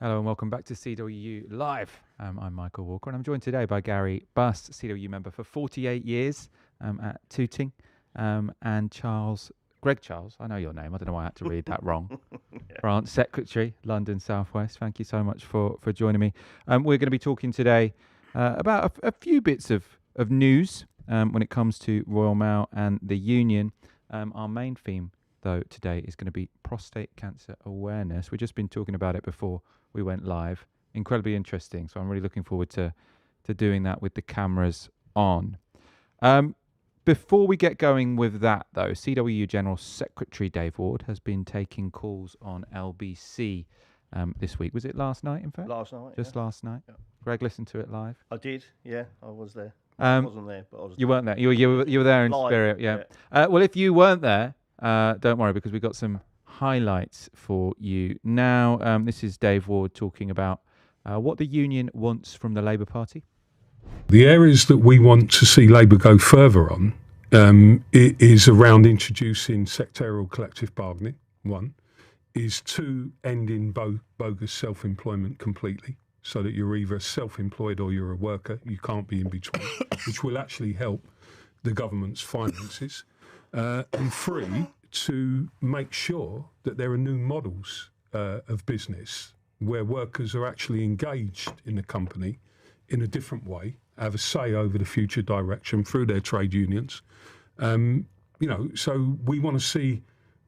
Hello and welcome back to CWU Live. I'm Michael Walker and I'm joined today by Gary Bust, CWU member for 48 years at Tooting, and Greg Charles, I know your name, I don't know why I had to read that wrong, Branch Secretary, London South West. Thank you so much for joining me. We're going to be talking today about a few bits of news when it comes to Royal Mail and the Union. Our main theme, though, today is going to be prostate cancer awareness. We've just been talking about it before we went live. Incredibly interesting. So I'm really looking forward to doing that with the cameras on. Before we get going with that, though, CWU General Secretary Dave Ward has been taking calls on LBC this week. Was it last night, in fact? Last night. Just last night. Yeah. Greg listened to it live. I did. Yeah, I was there. I wasn't there, but I was. You weren't there. You were there in live, spirit. Yeah. Well, if you weren't there, don't worry, because we've got some highlights for you now. This is Dave Ward talking about what the union wants from the Labour Party. The areas that we want to see Labour go further on is around introducing sectorial collective bargaining, one, is two, ending bogus self-employment completely, so that you're either self-employed or you're a worker, you can't be in between, which will actually help the government's finances, and three, to make sure that there are new models of business where workers are actually engaged in the company in a different way, have a say over the future direction through their trade unions. So we want to see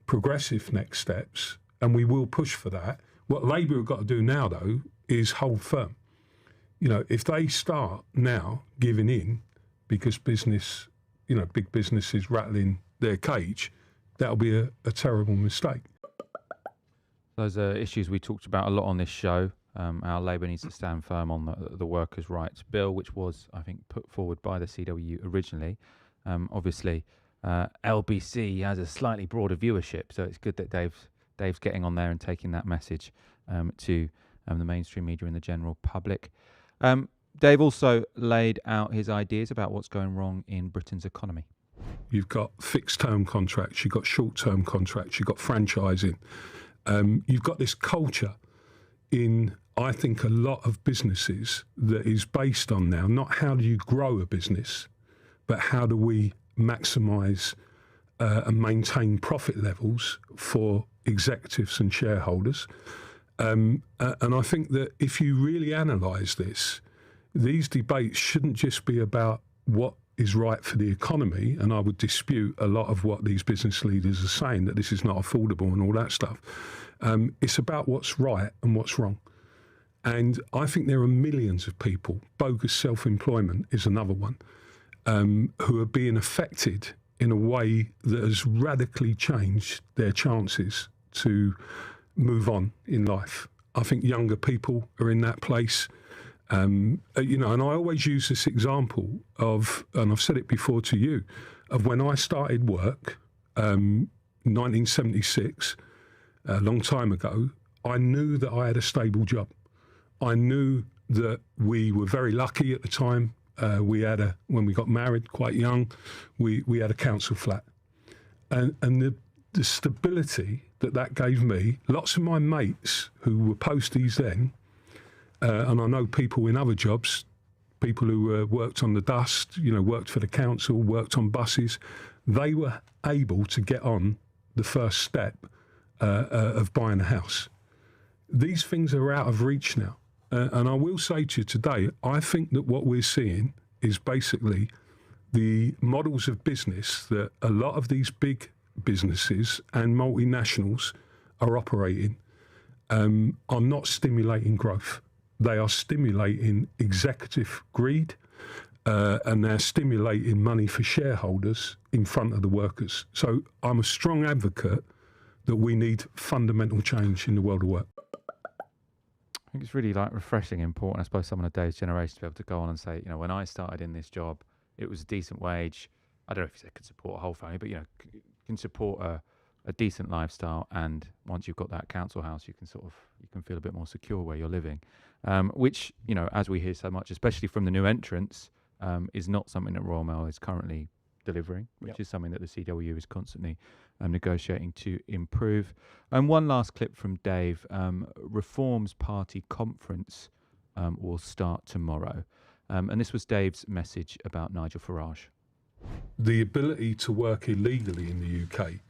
progressive next steps, and we will push for that. What Labour have got to do now, though, is hold firm. If they start now giving in because business, big business is rattling their cage, that'll be a terrible mistake. Those are issues we talked about a lot on this show. Our Labour needs to stand firm on the Workers' Rights Bill, which was, I think, put forward by the CWU originally. Obviously, LBC has a slightly broader viewership, so it's good that Dave's getting on there and taking that message to the mainstream media and the general public. Dave also laid out his ideas about what's going wrong in Britain's economy. You've got fixed-term contracts, you've got short-term contracts, you've got franchising. You've got this culture in, I think, a lot of businesses that is based on now, not how do you grow a business, but how do we maximise and maintain profit levels for executives and shareholders. And I think that if you really analyse this, these debates shouldn't just be about what is right for the economy, and I would dispute a lot of what these business leaders are saying, that this is not affordable and all that stuff. It's about what's right and what's wrong. And I think there are millions of people, bogus self-employment is another one, who are being affected in a way that has radically changed their chances to move on in life. I think younger people are in that place. And I always use this example of, and I've said it before to you, of when I started work, 1976, a long time ago, I knew that I had a stable job. I knew that we were very lucky at the time. When we got married quite young, we had a council flat. And the stability that gave me, lots of my mates who were posties then, and I know people in other jobs, people who worked on the dust, worked for the council, worked on buses, they were able to get on the first step of buying a house. These things are out of reach now. And I will say to you today, I think that what we're seeing is basically the models of business that a lot of these big businesses and multinationals are operating are not stimulating growth. They are stimulating executive greed, and they're stimulating money for shareholders in front of the workers. So I'm a strong advocate that we need fundamental change in the world of work. I think it's really refreshing and important, I suppose, someone of Dave's generation to be able to go on and say, when I started in this job, it was a decent wage. I don't know if it could support a whole family, but can support a decent lifestyle, and once you've got that council house, you can feel a bit more secure where you're living, which as we hear so much, especially from the new entrants, is not something that Royal Mail is currently delivering, which Yep. is something that the CWU is constantly negotiating to improve. And one last clip from Dave. Reform's Party conference will start tomorrow. And this was Dave's message about Nigel Farage. The ability to work illegally in the UK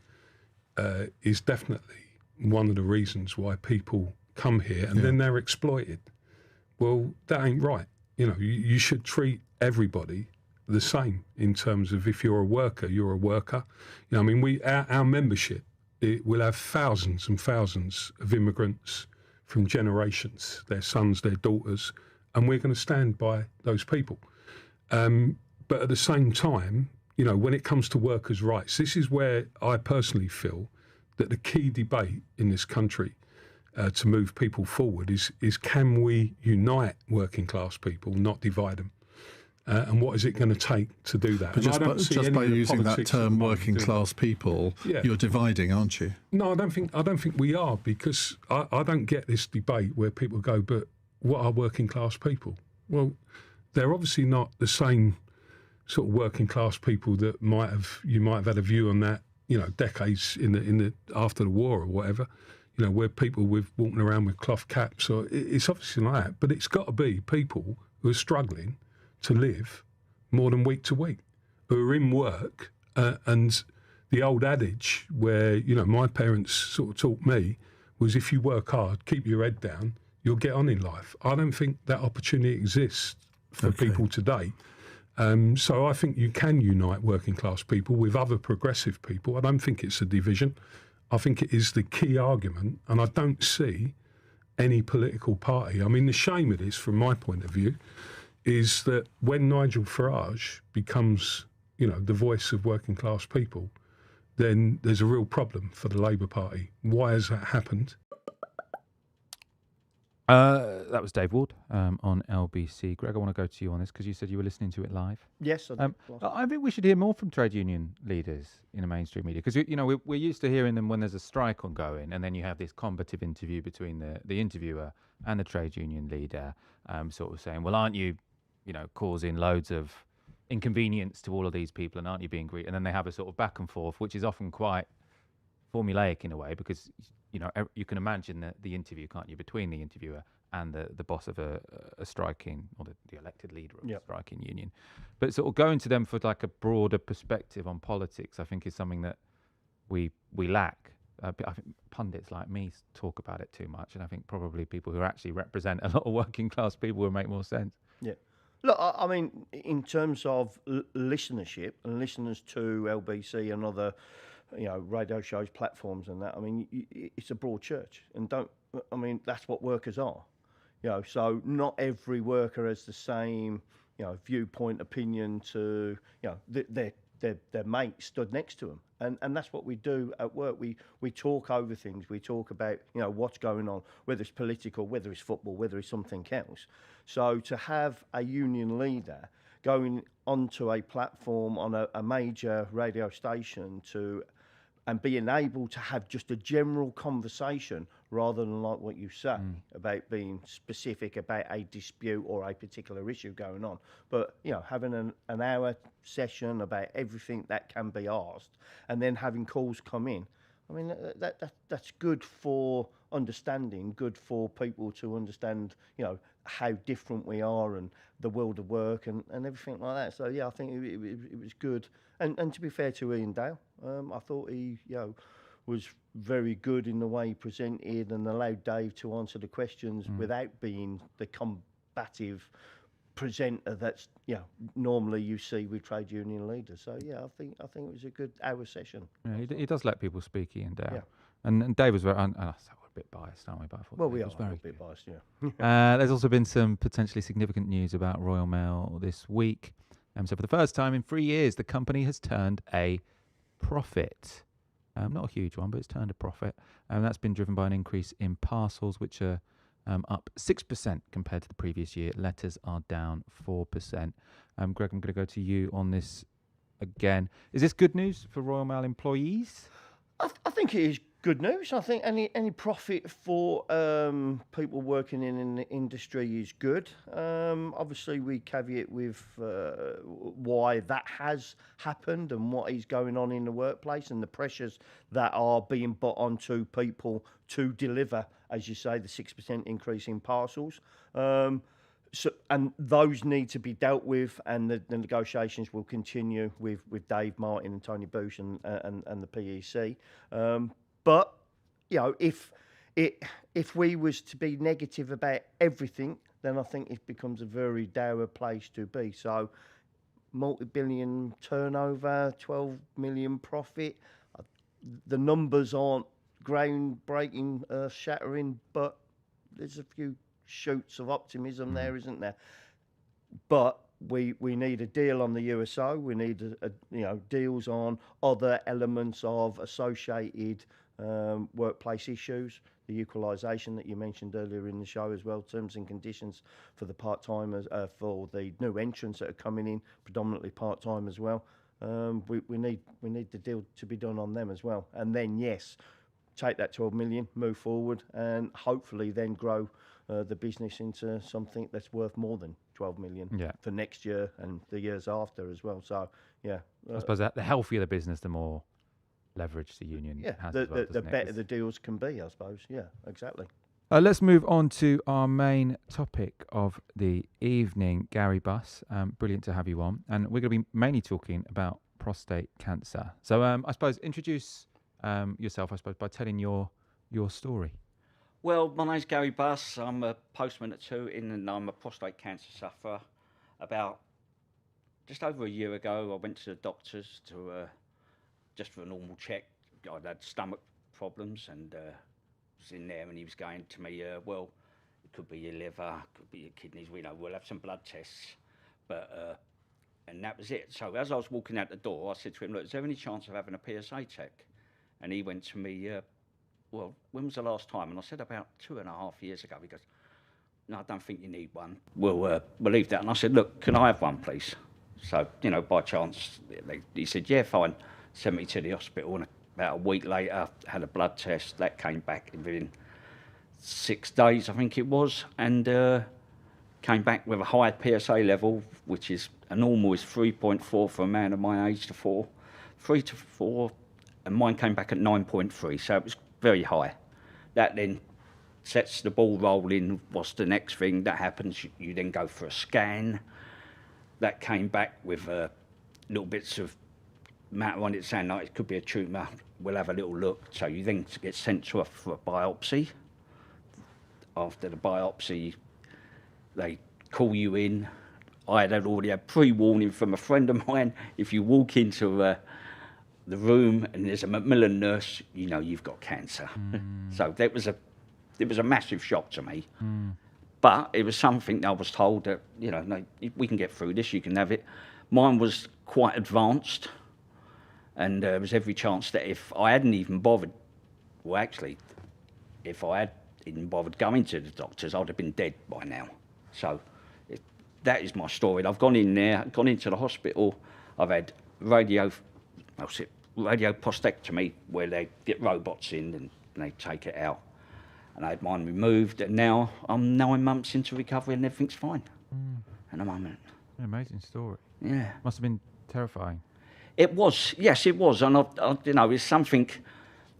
is definitely one of the reasons why people come here and then they're exploited. Well, that ain't right. You know, you should treat everybody the same in terms of if you're a worker, you're a worker. You know, I mean, our membership, will have thousands and thousands of immigrants from generations, their sons, their daughters, and we're going to stand by those people. But at the same time, you know, when it comes to workers' rights, this is where I personally feel that the key debate in this country to move people forward is can we unite working class people, not divide them? And what is it going to take to do that? But just by using that term, working class people, you're dividing, aren't you? No, I don't think we are, because I don't get this debate where people go, but what are working class people? Well, they're obviously not the same sort of working class people that you might have had a view on that, you know, decades in the after the war or whatever. You know, where people with walking around with cloth caps, or it's obviously like that. But it's got to be people who are struggling to live more than week to week, who are in work, and the old adage where, you know, my parents sort of taught me was if you work hard, keep your head down, you'll get on in life. I don't think that opportunity exists for people today. So I think you can unite working class people with other progressive people. I don't think it's a division. I think it is the key argument, and I don't see any political party. I mean, the shame of this, from my point of view, is that when Nigel Farage becomes, you know, the voice of working class people, then there's a real problem for the Labour Party. Why has that happened? That was Dave Ward on LBC. Greg, I want to go to you on this because you said you were listening to it live. Yes, I did. I think we should hear more from trade union leaders in the mainstream media, because you know we're used to hearing them when there's a strike ongoing, and then you have this combative interview between the interviewer and the trade union leader, sort of saying, "Well, aren't you, you know, causing loads of inconvenience to all of these people, and aren't you being greedy?" And then they have a sort of back and forth, which is often quite formulaic in a way, because you know you can imagine the interview, can't you, between the interviewer and the boss of a striking, or the elected leader of a striking union. But sort of going to them for like a broader perspective on politics, I think, is something that we lack. I think pundits like me talk about it too much, and I think probably people who actually represent a lot of working class people will make more sense. Yeah. Look, I mean, in terms of listenership and listeners to LBC and other, you know, radio shows, platforms and that, I mean, it's a broad church. And that's what workers are. You know, so not every worker has the same, you know, viewpoint, opinion to, you know, their mate stood next to them. And that's what we do at work. We talk over things. We talk about, you know, what's going on, whether it's political, whether it's football, whether it's something else. So to have a union leader going onto a platform on a major radio station and being able to have just a general conversation rather than like what you say about being specific about a dispute or a particular issue going on. But, you know, having an hour session about everything that can be asked and then having calls come in, I mean, that's good for understanding, good for people to understand, you know, how different we are and the world of work and everything like that. So, yeah, I think it was good. And to be fair to Ian Dale, I thought he, you know, was very good in the way he presented and allowed Dave to answer the questions without being the combative presenter that's, you know, normally you see with trade union leaders. So yeah, I think it was a good hour session. Yeah, he does let people speak, Ian Dale. Yeah. And Dave was very. We're a bit biased, aren't we? But I thought we are a bit biased, yeah. There's also been some potentially significant news about Royal Mail this week. So for the first time in 3 years, the company has turned a profit. Not a huge one, but it's turned a profit. And that's been driven by an increase in parcels, which are up 6% compared to the previous year. Letters are down 4%. Greg, I'm going to go to you on this again. Is this good news for Royal Mail employees? I think it is good news. I think any profit for people working in the industry is good. Obviously, we caveat with why that has happened and what is going on in the workplace and the pressures that are being put onto people to deliver, as you say, the 6% increase in parcels. So, and those need to be dealt with, and the negotiations will continue with Dave Martin and Tony Bush and the PEC. But you know, if we was to be negative about everything, then I think it becomes a very dour place to be. So, multi-billion turnover, 12 million profit. The numbers aren't groundbreaking, earth-shattering, but there's a few shoots of optimism there, isn't there? But we need a deal on the USO. We need deals on other elements of associated workplace issues, the equalisation that you mentioned earlier in the show as well, terms and conditions for the part-timers, for the new entrants that are coming in, predominantly part-time as well. We need the deal to be done on them as well. And then, yes, take that 12 million, move forward, and hopefully then grow the business into something that's worth more than 12 million for next year and the years after as well. So, yeah. I suppose that the healthier the business, the more leverage the union has as well, the better the deals can be, I suppose. Yeah, exactly. Let's move on to our main topic of the evening, Gary Buss. Brilliant to have you on. And we're going to be mainly talking about prostate cancer. So I suppose introduce yourself, I suppose, by telling your story. Well, my name's Gary Buss. I'm a postman at Tooting and I'm a prostate cancer sufferer. About just over a year ago, I went to the doctors to just for a normal check. I'd had stomach problems and was in there and he was going to me, well, it could be your liver, it could be your kidneys, we'll have some blood tests. But and that was it. So as I was walking out the door, I said to him, look, is there any chance of having a PSA check? And he went to me, well, when was the last time? And I said, about 2.5 years ago. He goes, no, I don't think you need one. We'll leave that. And I said, look, can I have one, please? So, by chance, he said, yeah, fine. Sent me to the hospital, and about a week later, had a blood test. That came back within 6 days, I think it was, and came back with a high PSA level, which is a normal is 3.4 for a man of my age to 4, 3 to 4, and mine came back at 9.3, so it was very high. That then sets the ball rolling. What's the next thing that happens? You then go for a scan. That came back with little bits of matter on it saying like it could be a tumour. We'll have a little look. So you then get sent to for a biopsy. After the biopsy, they call you in. I had already had pre-warning from a friend of mine. If you walk into the room and there's a Macmillan nurse, you've got cancer. So it was a massive shock to me. But it was something that I was told that, no, we can get through this, you can have it. Mine was quite advanced, and there was every chance that if I hadn't even bothered, well, actually, if I had even bothered going to the doctors, I'd have been dead by now. So that is my story. I've gone in there, gone into the hospital, I've had radio prostatectomy, where they get robots in and they take it out. And I had mine removed, and now I'm 9 months into recovery and everything's fine. At the moment. An amazing story. Yeah. Must have been terrifying. It was, yes, it was. And, it's something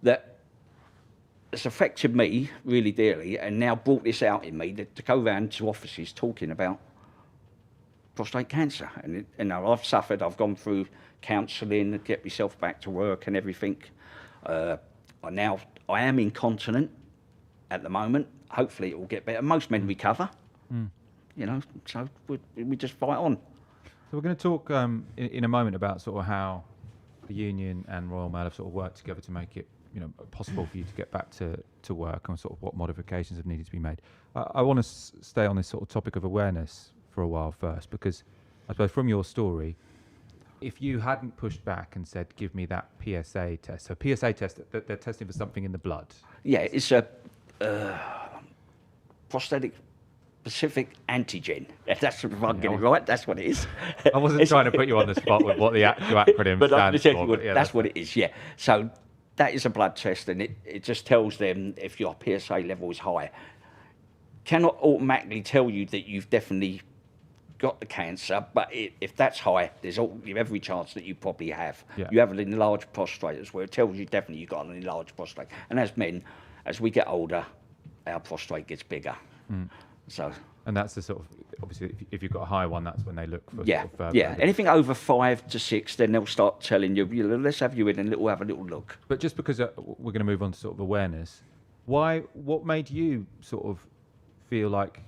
that has affected me really dearly and now brought this out in me to go around to offices talking about prostate cancer. And I've suffered, I've gone through counselling to get myself back to work and everything. I am incontinent at the moment. Hopefully it will get better. Most men recover, so we just fight on. So we're going to talk in a moment about sort of how the union and Royal Mail have sort of worked together to make it possible for you to get back to work, and sort of what modifications have needed to be made. I want to stay on this sort of topic of awareness for a while first, because I suppose from your story, if you hadn't pushed back and said, give me that PSA test, so PSA test, they're testing for something in the blood. Yeah, it's a prostatic specific antigen. That's, if I get it right, that's what it is. I wasn't trying to put you on the spot with what the actual acronym stands for. That's what it is, yeah. So that is a blood test, and it just tells them if your PSA level is high. Cannot automatically tell you that you've definitely got the cancer, but if that's high, there's every chance that you probably have. Yeah. You have an enlarged prostate as well. It tells you definitely you've got an enlarged prostate. And as men, as we get older, our prostate gets bigger. So. And that's the sort of, obviously, if you've got a high one, that's when they look for. Yeah, sort of, yeah. Anything over 5 to 6, then they'll start telling you, let's have you in and have a little look. But just because we're going to move on to sort of awareness, what made you sort of feel like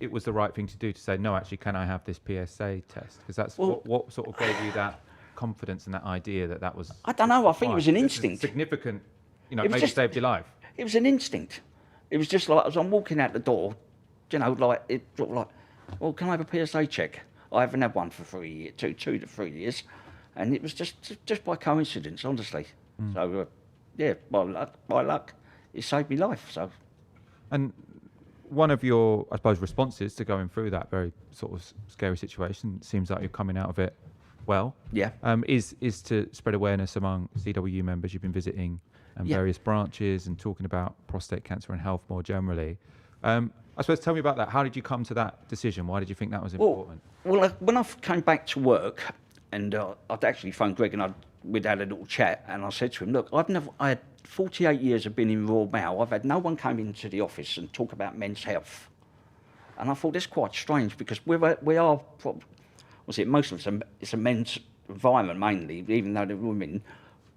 it was the right thing to do to say, no, actually, can I have this PSA test? Because that's what sort of gave you that confidence and that idea that was. I don't know. I think it was an instinct. Significant, maybe saved your life. It was an instinct. It was just like as I'm walking out the door, like it sort of like, well, can I have a PSA check? I haven't had one for 3 years, 2 to 3 years, and it was just by coincidence, honestly. So, by luck, it saved me life. So, and one of your, I suppose, responses to going through that very sort of scary situation, seems like you're coming out of it well. Yeah. Is to spread awareness among CWU members. You've been visiting various branches and talking about prostate cancer and health more generally. I suppose, tell me about that. How did you come to that decision? Why did you think that was important? Well, when I came back to work, and I'd actually phoned Greg and we'd had a little chat, and I said to him, look, I had 48 years of being in Royal Mail. I've had no one come into the office and talk about men's health. And I thought that's quite strange because we are most of us, it's a men's environment mainly, even though there are women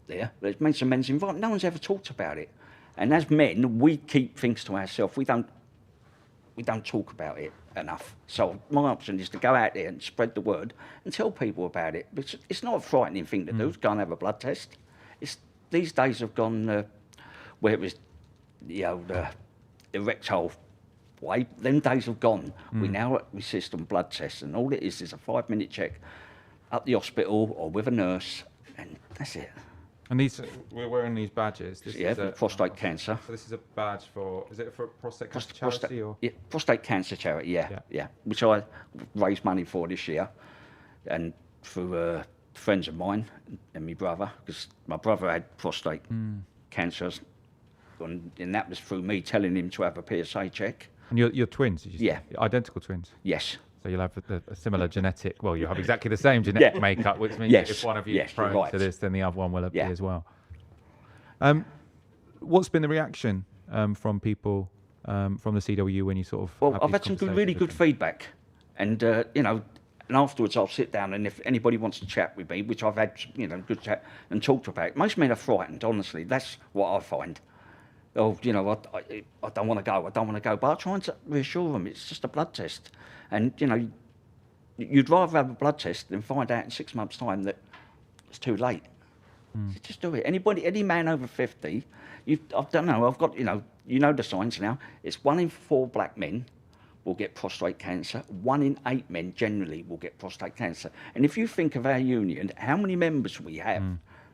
there, but it's a men's environment. No one's ever talked about it. And as men, we keep things to ourselves. We don't talk about it enough. So my option is to go out there and spread the word and tell people about it. But it's not a frightening thing to do, to go and have a blood test. These days have gone where it was the old erectile way. Them days have gone. We now insist on blood tests, and all it is a 5-minute check at the hospital or with a nurse, and that's it. And we're wearing these badges. This is prostate cancer. So this is a badge is it for prostate cancer charity or? Yeah, prostate cancer charity, yeah. Which I raised money for this year, and through friends of mine and my brother, because my brother had prostate cancer, and that was through me telling him to have a PSA check. And you're twins, did you say? Yeah. Identical twins? Yes. So you'll have a similar genetic, well, you have exactly the same genetic makeup, which means if one of you is prone to this, then the other one will be as well. What's been the reaction from people from the CWU when you sort of... Well, I've had some really good feedback. And, and afterwards I'll sit down, and if anybody wants to chat with me, which I've had, good chat and talked about, most men are frightened, honestly. That's what I find. Oh, I don't want to go. But I try and reassure them it's just a blood test. And, you'd rather have a blood test than find out in 6 months' time that it's too late. So just do it. Any man over 50, I don't know, I've got, the science now. It's 1 in 4 black men will get prostate cancer. 1 in 8 men generally will get prostate cancer. And if you think of our union, how many members we have,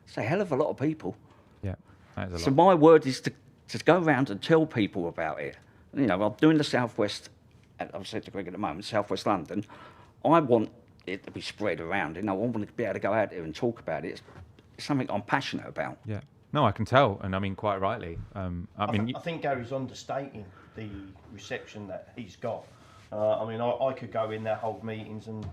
it's a hell of a lot of people. Yeah, that is a lot. So my word is to go around and tell people about it. I'm doing the Southwest, I've said to Greg at the moment, Southwest London. I want it to be spread around. I want to be able to go out there and talk about it. It's something I'm passionate about. Yeah. No, I can tell, and I mean quite rightly. I think Gary's understating the reception that he's got. I could go in there, hold meetings, and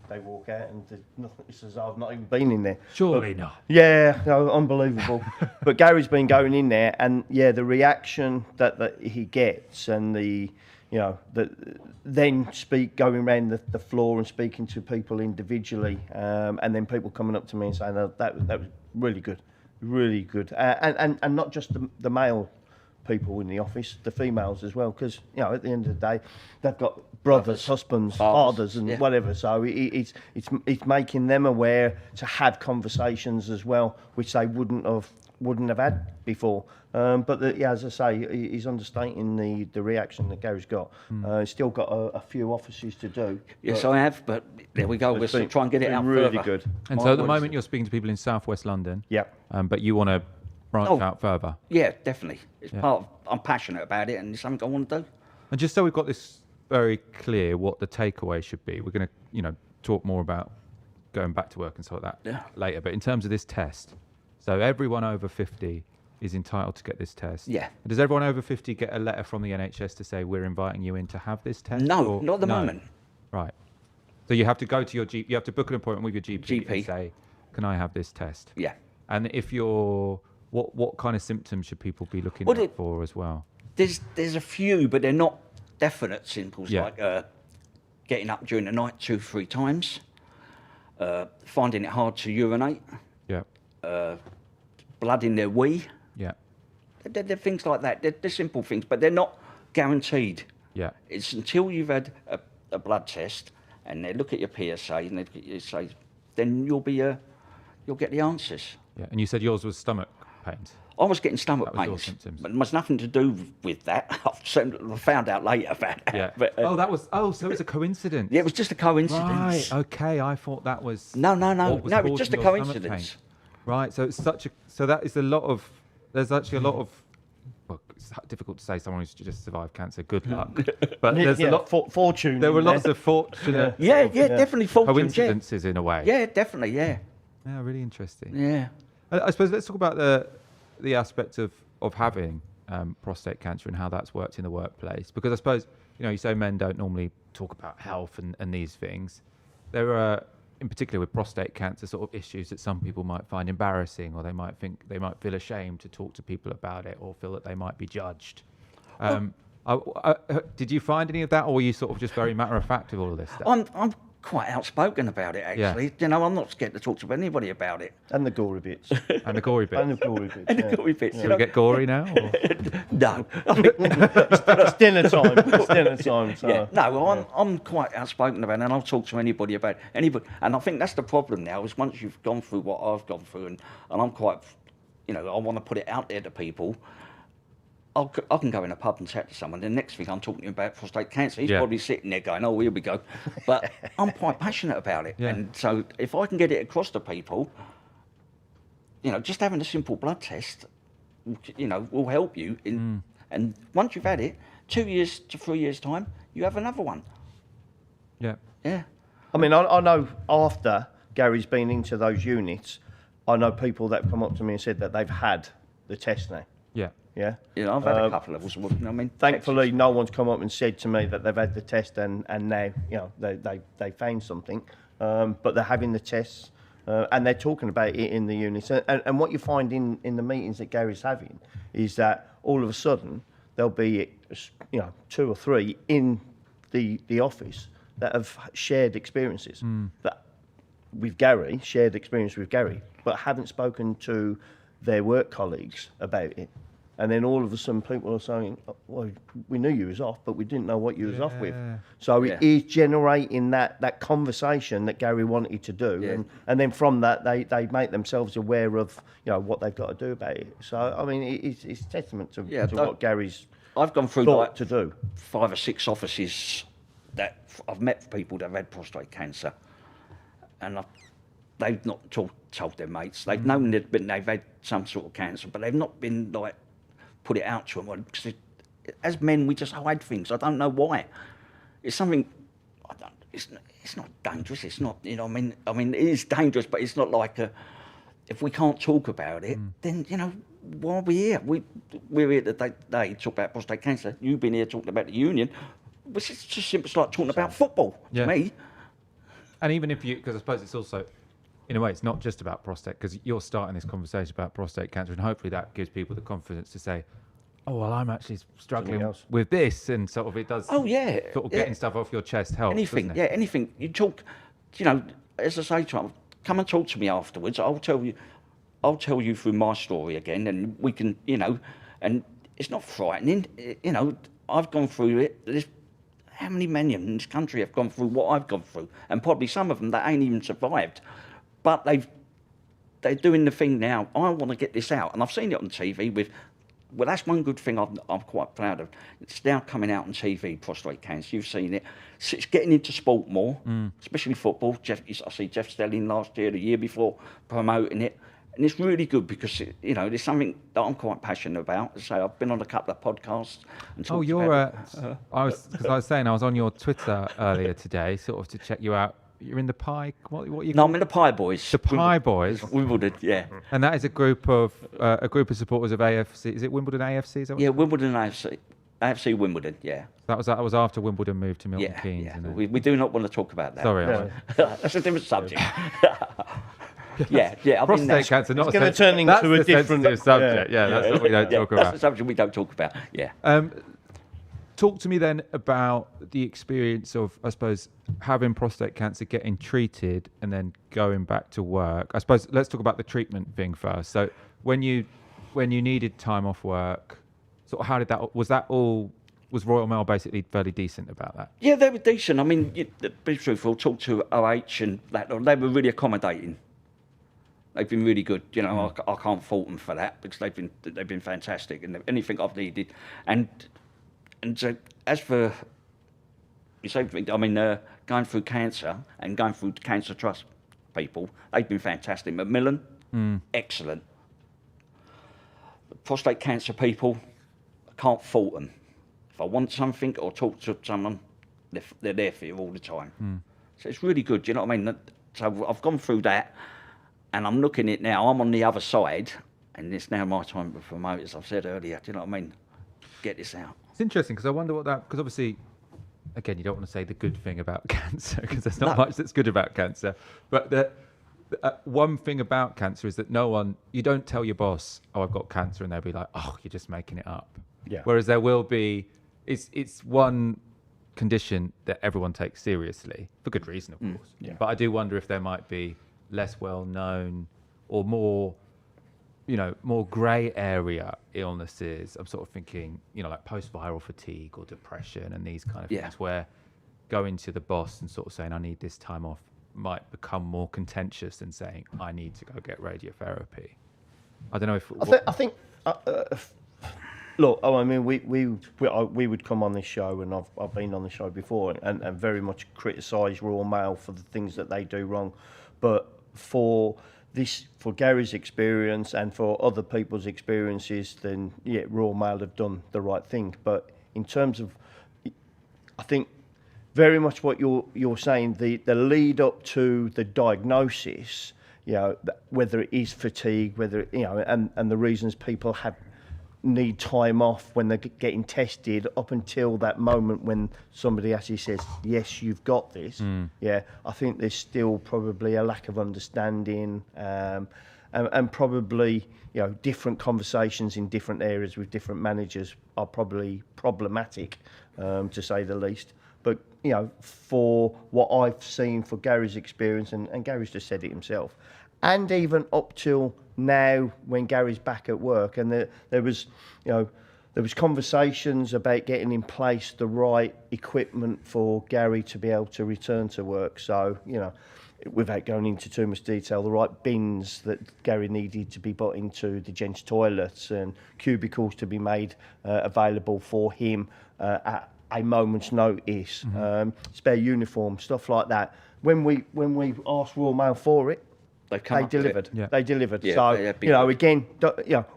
they walk out, and nothing. It's as I've not even been in there. Surely not. Yeah, unbelievable. But Gary's been going in there, and the reaction that he gets, and then going around the floor and speaking to people individually, and then people coming up to me and saying that was really good, really good, and not just the male people in the office, the females as well, because at the end of the day, they've got brothers, husbands, fathers, and whatever. So it's making them aware to have conversations as well, which they wouldn't have had before. But as I say, he's understating the reaction that Gary's got. He's still got a few offices to do. Yes, I have, but there we go. We'll try and get it out really further. Good. And so at the moment you're speaking to people in Southwest London. Yeah. But you want to branch out further. Yeah, definitely. It's part of, I'm passionate about it, and it's something I want to do. And just so we've got this very clear, what the takeaway should be, we're going to, talk more about going back to work and sort of that later. But in terms of this test, so So everyone over 50 is entitled to get this test. Yeah. Does everyone over 50 get a letter from the NHS to say we're inviting you in to have this test? No, not at the moment. Right. So you have to go to your GP. You have to book an appointment with your GP. And say, "Can I have this test?" Yeah. And if you're, what kind of symptoms should people be looking out for as well? There's a few, but they're not definite symptoms, Yeah. like getting up during the night 2-3 times, finding it hard to urinate, Yeah. blood in their wee. Yeah. They're things like that. They're simple things, but they're not guaranteed. Yeah. It's until you've had a blood test and they look at your PSA and they look at your PSA, then you'll get the answers. Yeah. And you said yours was stomach pains. I was getting stomach That was your pains, symptoms. but it was nothing to do with that. I found out later about that. Yeah. But, So it was a coincidence. yeah, it was just a coincidence. Right. Okay. I thought that was. No, what was it was just a causing your stomach coincidence. pain. Right. So it's so that is a lot of. There's actually a lot of. Well, it's difficult to say someone who's just survived cancer. Good luck. But there's a lot. Fortune. There were lots of fortunate Yeah, definitely fortunate. coincidences in a way. Yeah, definitely, yeah. Yeah. Really interesting. Yeah. I suppose let's talk about the aspect of having prostate cancer and how that's worked in the workplace. Because I suppose, you say men don't normally talk about health and these things. There are, in particular with prostate cancer, sort of issues that some people might find embarrassing, or they might feel ashamed to talk to people about it, or feel that they might be judged. Did you find any of that, or were you sort of just very matter of fact with all of this stuff? I'm quite outspoken about it, actually. Yeah. I'm not scared to talk to anybody about it. And the gory bits. And the gory bits. And the gory bits. And the gory bits. Should we get gory now? Or? No. It's dinner time. It's dinner time. So, Yeah, no, I'm quite outspoken about it, and I'll talk to anybody about anybody. And I think that's the problem now, is once you've gone through what I've gone through, and I'm quite, I want to put it out there to people. I can go in a pub and chat to someone, and the next thing I'm talking to him about prostate cancer. He's probably sitting there going, "Oh, here we go." But I'm quite passionate about it, and so if I can get it across to people, just having a simple blood test, will help you. And once you've had it, 2 years to 3 years time, you have another one. Yeah. Yeah. I mean, I know after Gary's been into those units, I know people that have come up to me and said that they've had the test now. Yeah. Yeah. I've had a couple of them. Thankfully, no one's come up and said to me that they've had the test and now they found something, but they're having the tests and they're talking about it in the units. And what you find in the meetings that Gary's having is that all of a sudden there'll be 2 or 3 in the office that have shared experiences that with Gary, shared experience with Gary, but haven't spoken to their work colleagues about it. And then all of a sudden people are saying, well, we knew you was off, but we didn't know what you was off with. So it is generating that conversation that Gary wanted to do. Yeah. And then from that, they make themselves aware of, what they've got to do about it. So, I mean, it's testament to what Gary's I've gone through thought to do. 5 or 6 offices that I've met people that have had prostate cancer. And they've not told their mates. They've known that they've had some sort of cancer, but they've not been put it out to them. Because as men, we just hide things. I don't know why. It's something. It's not dangerous. It's not. I mean, it is dangerous, but it's not like if we can't talk about it, then why are we here? We're here today to talk about prostate cancer. You've been here talking about the union. Which is just simply like talking about football to me. And even if because I suppose it's also, in a way, it's not just about prostate, because you're starting this conversation about prostate cancer, and hopefully that gives people the confidence to say, oh, well, I'm actually struggling with this, and sort of it does. Oh, yeah. Sort of getting stuff off your chest helps. Anything, anything. You talk, as I say to them, come and talk to me afterwards. I'll tell you through my story again, and we can, and it's not frightening. I've gone through it. How many men in this country have gone through what I've gone through? And probably some of them that ain't even survived. But they're doing the thing now. I want to get this out. And I've seen it on TV well, that's one good thing I'm quite proud of. It's now coming out on TV, prostate cancer. You've seen it. So it's getting into sport more, especially football. I see Jeff Stelling last year, the year before, promoting it. And it's really good because, there's something that I'm quite passionate about. So I've been on a couple of podcasts and talked about it. I was saying I was on your Twitter earlier today, sort of to check you out. you're in the Pie. What you? No, I'm in the Pie Boys. The Pie Boys. Wimbledon, yeah. And that is a group of supporters of AFC. Is it Wimbledon AFC? Is that what Wimbledon AFC. AFC Wimbledon, yeah. That was after Wimbledon moved to Milton Keynes. Yeah. Isn't it? We do not want to talk about that. Sorry, that's a different subject. yeah. Prostate cancer, not it's going to turn into a different subject. Yeah, that's what we don't talk about. That's the subject we don't talk about. Yeah. Talk to me then about the experience of, I suppose, having prostate cancer, getting treated, and then going back to work. I suppose let's talk about the treatment thing first. So when you needed time off work, sort of how did that? Was Royal Mail basically fairly decent about that? Yeah, they were decent. I mean, to be truthful, talk to OH and that. They were really accommodating. They've been really good. You know, I can't fault them for that because they've been fantastic and anything I've needed. And so, as for you say, I mean, going through cancer and going through Cancer Trust people, they've been fantastic. Macmillan, excellent. The prostate cancer people, I can't fault them. If I want something or talk to someone, they're there for you all the time. So it's really good. You know what I mean? So I've gone through that, and I'm looking at it now. I'm on the other side, and it's now my time to promote, as I've said earlier. Do you know what I mean? Get this out. It's interesting because I wonder because obviously, again, you don't want to say the good thing about cancer because there's not much that's good about cancer. But the one thing about cancer is that you don't tell your boss, oh, I've got cancer, and they'll be like, oh, you're just making it up. Yeah. Whereas there will be, it's one condition that everyone takes seriously for good reason, of course. Yeah. But I do wonder if there might be less well known or more grey area illnesses. I'm sort of thinking, like post-viral fatigue or depression and these kind of things where going to the boss and sort of saying, I need this time off might become more contentious than saying, I need to go get radiotherapy. I don't know if... I think look, I mean, we would come on this show, and I've been on the show before, and very much criticise Royal Mail for the things that they do wrong. But for Gary's experience and for other people's experiences, then Royal Mail have done the right thing. But in terms of, I think very much what you're saying, the lead up to the diagnosis, whether it is fatigue, whether and the reasons people need time off when they're getting tested, up until that moment when somebody actually says, yes, you've got this. I think there's still probably a lack of understanding, and probably different conversations in different areas with different managers are probably problematic, to say the least. But for what I've seen, for Gary's experience, and Gary's just said it himself, and even up till now when Gary's back at work, and there was conversations about getting in place the right equipment for Gary to be able to return to work. So, without going into too much detail, the right bins that Gary needed to be put into the gents' toilets and cubicles to be made available for him at a moment's notice, spare uniform, stuff like that. When we asked Royal Mail for it, they delivered. Yeah. They delivered. Yeah, so, again,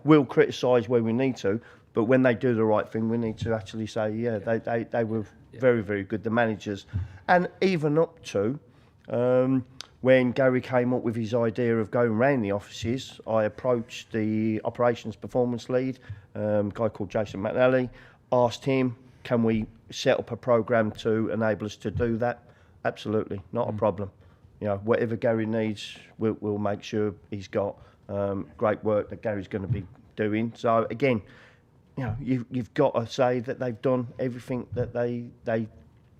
we'll criticise where we need to, but when they do the right thing, we need to actually say, they were very, very good, the managers. And even up to when Gary came up with his idea of going around the offices, I approached the operations performance lead, a guy called Jason McNally, asked him, can we set up a programme to enable us to do that? Absolutely, not a problem. Whatever Gary needs, we'll make sure he's got great work that Gary's going to be doing. So again, you've got to say that they've done everything that they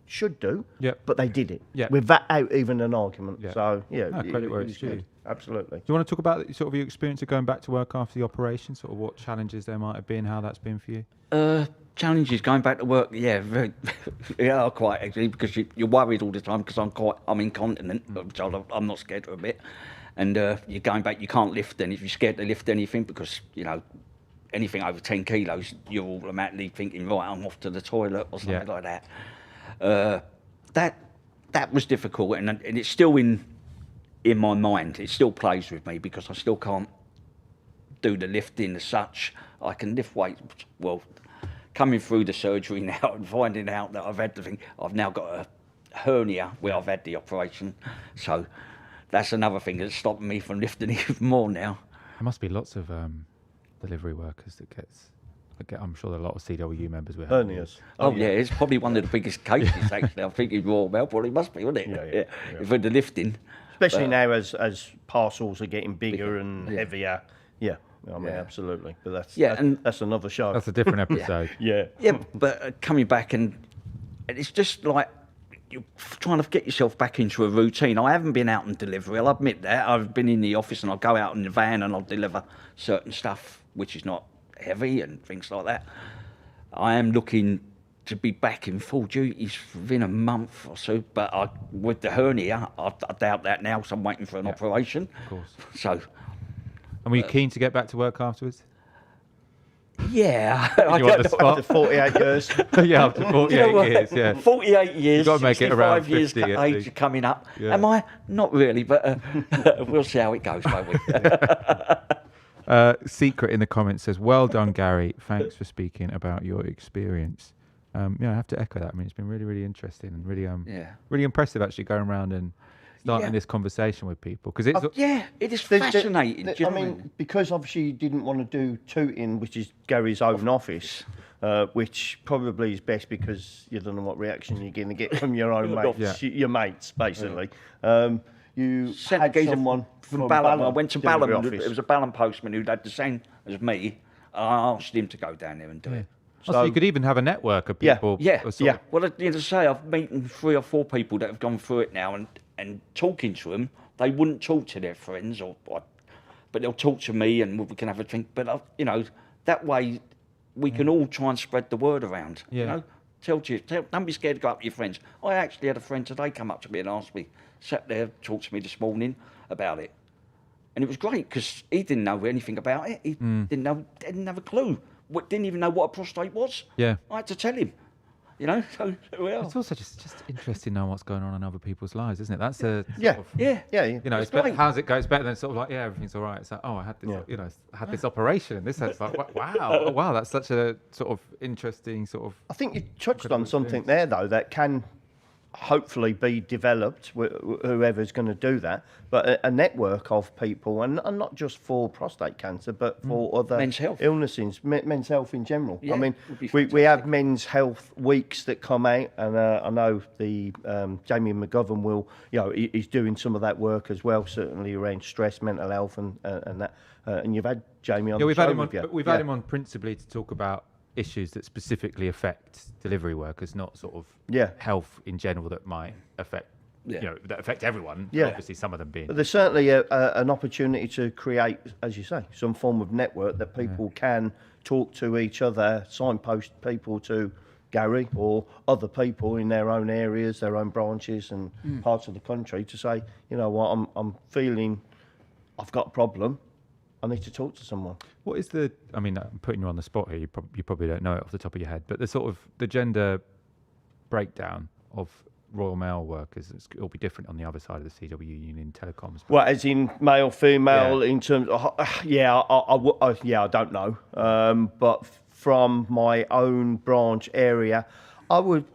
should do, but they did it without even an argument. So credit where it's due. Absolutely. Do you want to talk about sort of your experience of going back to work after the operation? Sort of what challenges there might have been, how that's been for you? Challenges going back to work, very, quite actually, because you're worried all the time because I'm incontinent, which I'm not scared of a bit, and you're going back, you can't lift, and if you're scared to lift anything because anything over 10 kilos, you're automatically thinking, right, I'm off to the toilet or something like that. That was difficult, and it's still in my mind. It still plays with me because I still can't do the lifting as such. I can lift weights well. Coming through the surgery now and finding out that I've had to think, I've now got hernia where I've had the operation. So that's another thing that's stopping me from lifting even more now. There must be lots of delivery workers that I'm sure there are a lot of CWU members with hernias. Oh yeah, it's probably one of the biggest cases actually. I think in Royal Melbourne, it must be, wouldn't it? Yeah. For the lifting. Especially now as parcels are getting bigger and heavier. Yeah. I mean, absolutely. But that's another show. That's a different episode. Yeah. But coming back and it's just like you're trying to get yourself back into a routine. I haven't been out on delivery, I'll admit that. I've been in the office and I'll go out in the van and I'll deliver certain stuff which is not heavy and things like that. I am looking to be back in full duties within a month or so, but with the hernia, I doubt that now, so I'm waiting for an operation. Of course. So. And were you keen to get back to work afterwards? Yeah. You want the spot? After 48 years. Yeah, after 48 years, yeah. 48 years, You've got to make it around 50 years age coming up. Yeah. Am I? Not really, but we'll see how it goes, won't we? Secret in the comments says, well done, Gary. Thanks for speaking about your experience. I have to echo that. I mean, it's been really, really interesting and really, really impressive actually going around and starting this conversation with people because it's it is fascinating. I mean, because obviously you didn't want to do tooting, which is Gary's own office, which probably is best because you don't know what reaction you're going to get from your own mates, your mates basically. You had someone from Balham. I went to Balham. It was a Balham postman who'd had the same as me. I asked him to go down there and do it. So you could even have a network of people. Yeah. Well, at the end of the day, I've met 3 or 4 people that have gone through it now, and talking to them, they wouldn't talk to their friends, but they'll talk to me, and we can have a drink. But that way, we can all try and spread the word around. Yeah. Don't be scared to go up to your friends. I actually had a friend today come up to me and asked me, sat there, talked to me this morning about it, and it was great because he didn't know anything about it. He didn't have a clue. Didn't even know what a prostate was. Yeah. I had to tell him. So it's also just interesting knowing what's going on in other people's lives, isn't it? That's a it's great. How's it go? It's better than sort of like everything's all right. It's like I had this, I had this operation, and this is like wow, that's such a sort of interesting sort of. I think you touched on something there though that can hopefully be developed, whoever's going to do that, but a network of people, and not just for prostate cancer, but for other men's health illnesses, men's health in general. Yeah, I mean, we have men's health weeks that come out, and I know the Jamie McGovern he's doing some of that work as well, certainly around stress, mental health, and that. And you've had Jamie on. We've had him on principally to talk about issues that specifically affect delivery workers, not sort of health in general that might affect that affect everyone. Yeah. Obviously, some of them being. But there's certainly an opportunity to create, as you say, some form of network that people can talk to each other, signpost people to Gary or other people in their own areas, their own branches and parts of the country to say, you know what, I'm feeling I've got a problem. I need to talk to someone. What is I mean, I'm putting you on the spot here. You probably don't know it off the top of your head, but the gender breakdown of Royal Mail workers, it'll be different on the other side of the CWU union telecoms. Well, as in male, female, in terms of, I don't know. But from my own branch area, I don't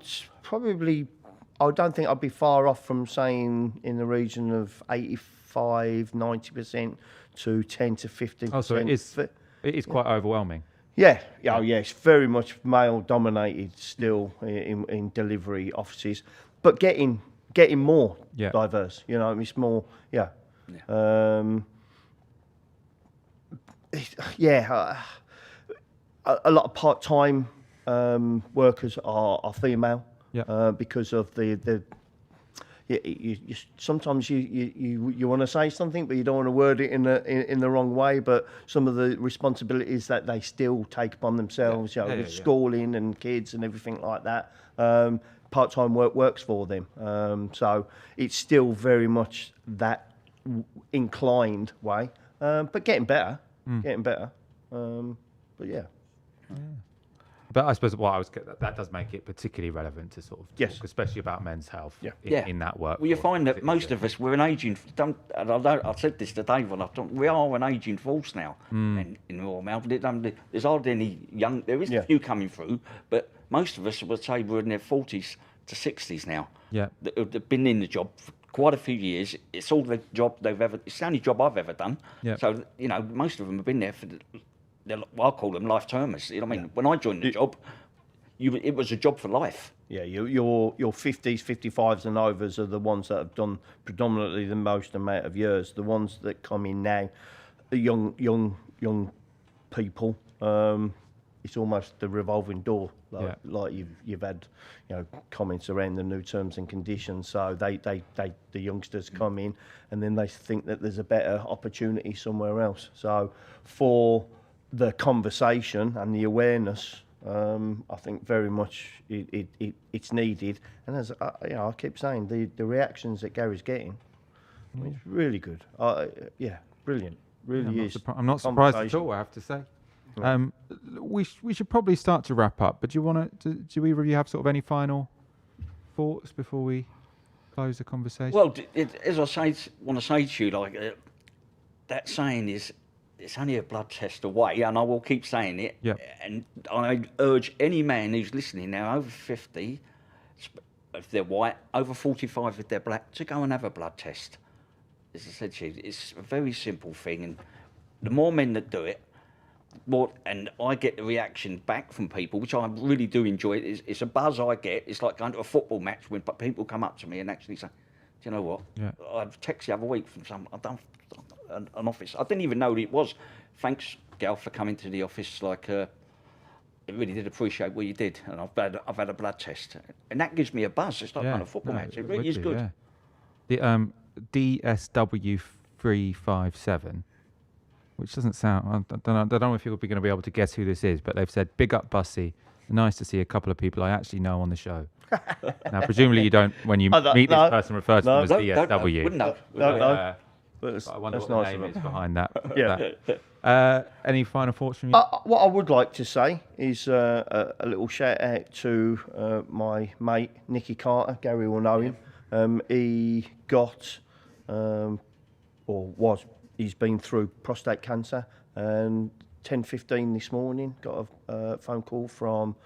think I'd be far off from saying in the region of 85, 90%. To 10 to 15%. Oh, so it is quite overwhelming. Yeah, it's very much male dominated still in delivery offices, but getting more diverse. It's more a lot of part-time workers are female because of the sometimes you want to say something, but you don't want to word it in the wrong way. But some of the responsibilities that they still take upon themselves, with schooling and kids and everything like that, part-time work works for them. So it's still very much that inclined way, but getting better. But yeah. But I suppose that does make it particularly relevant to sort of talk, especially about men's health in that work. Well, you find that most of us, we're an aging. I said this to Dave when we are an aging force now in Royal Mail. There's hardly any young. There is a few coming through, but most of us would say we're in their 40s to 60s now. Yeah. They've been in the job for quite a few years. It's all the job it's the only job I've ever done. Yeah. So, most of them have been there for, I call them life termers. You know what I mean? When I joined the job, it was a job for life. Yeah, your 50s, 55s and overs are the ones that have done predominantly the most amount of years. The ones that come in now, the young people, it's almost the revolving door. Like you've had, comments around the new terms and conditions. So the youngsters come in, and then they think that there's a better opportunity somewhere else. So for the conversation and the awareness, I think very much it's needed. And as I keep saying, the reactions that Gary's getting, it's really good. Brilliant. Really is. I'm not surprised at all, I have to say. We should probably start to wrap up, but do either of you have sort of any final thoughts before we close the conversation? Well, as I want to say to you, that saying is, it's only a blood test away, and I will keep saying it. Yeah. And I urge any man who's listening now, over 50, if they're white, over 45 if they're black, to go and have a blood test. As I said to you, it's a very simple thing, and the more men that do it, and I get the reaction back from people, which I really do enjoy. It's a buzz I get. It's like going to a football match when people come up to me and actually say, "Do you know what? Yeah. I texted the other week from I've done an office. I didn't even know who it was. Thanks, Gal, for coming to the office. I really did appreciate what you did, and I've had a blood test, and that gives me a buzz. It's like going to a football match. It really is good. Yeah. The DSW 357. Which doesn't sound. I don't know if you're going to be able to guess who this is, but they've said, "Big up, Bussy. Nice to see a couple of people I actually know on the show." Now, presumably you don't, when you meet this person, refer to them as DSW. Wouldn't know. No. But I wonder what nice the name of is them. behind that. Yeah. Any final thoughts from you? What I would like to say is a little shout out to my mate Nicky Carter. Gary will know him. He got, he's been through prostate cancer, and 10:15 this morning got a phone call from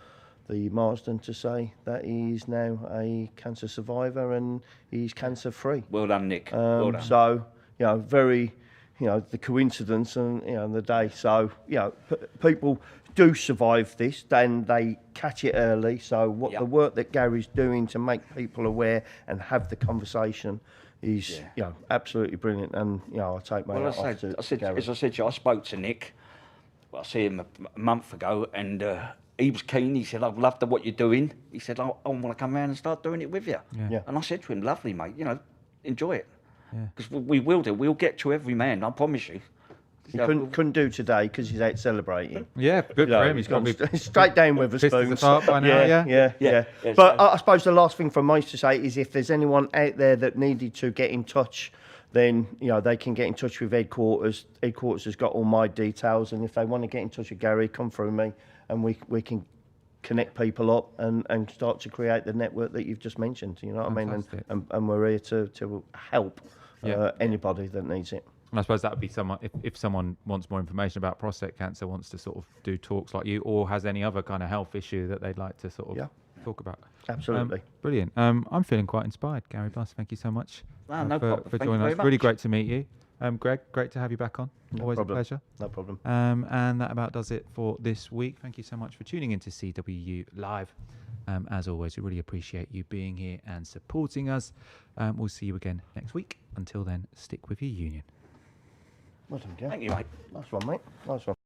the Marsden to say that he's now a cancer survivor and he's cancer free. Well done, Nick. Well done. So, very, the coincidence and, the day. So, people do survive this, then they catch it early. So the work that Gary's doing to make people aware and have the conversation is, absolutely brilliant. And, I take my hat off to Gary. As I said to you, I spoke to Nick. Well, I see him a month ago, and he was keen. He said, "I've loved what you're doing." He said, "I want to come around and start doing it with you." Yeah. And I said to him, "Lovely, mate. Enjoy it." Yeah. Because we will do. We'll get to every man. I promise you. He couldn't do today because he's out celebrating. Yeah, good for him. He's gone straight down with a spoon. By now, yeah. But I suppose the last thing from me to say is if there's anyone out there that needed to get in touch, then they can get in touch with headquarters. Headquarters has got all my details, and if they want to get in touch with Gary, come through me, and we can connect people up and start to create the network that you've just mentioned. You know what Fantastic. I mean? And we're here to help anybody that needs it. And I suppose that would be someone, if someone wants more information about prostate cancer, wants to sort of do talks like you, or has any other kind of health issue that they'd like to sort of talk about. Absolutely. Brilliant. I'm feeling quite inspired, Gary Buss. Thank you so much No problem. for Thank joining you us. very Really much. great to meet you. Greg, great to have you back on. No Always problem. a pleasure. No problem. And that about does it for this week. Thank you so much for tuning into CWU Live. As always, we really appreciate you being here and supporting us. We'll see you again next week. Until then, stick with your union. Well done, Gav. Thank you, mate. Nice one, mate. Nice one.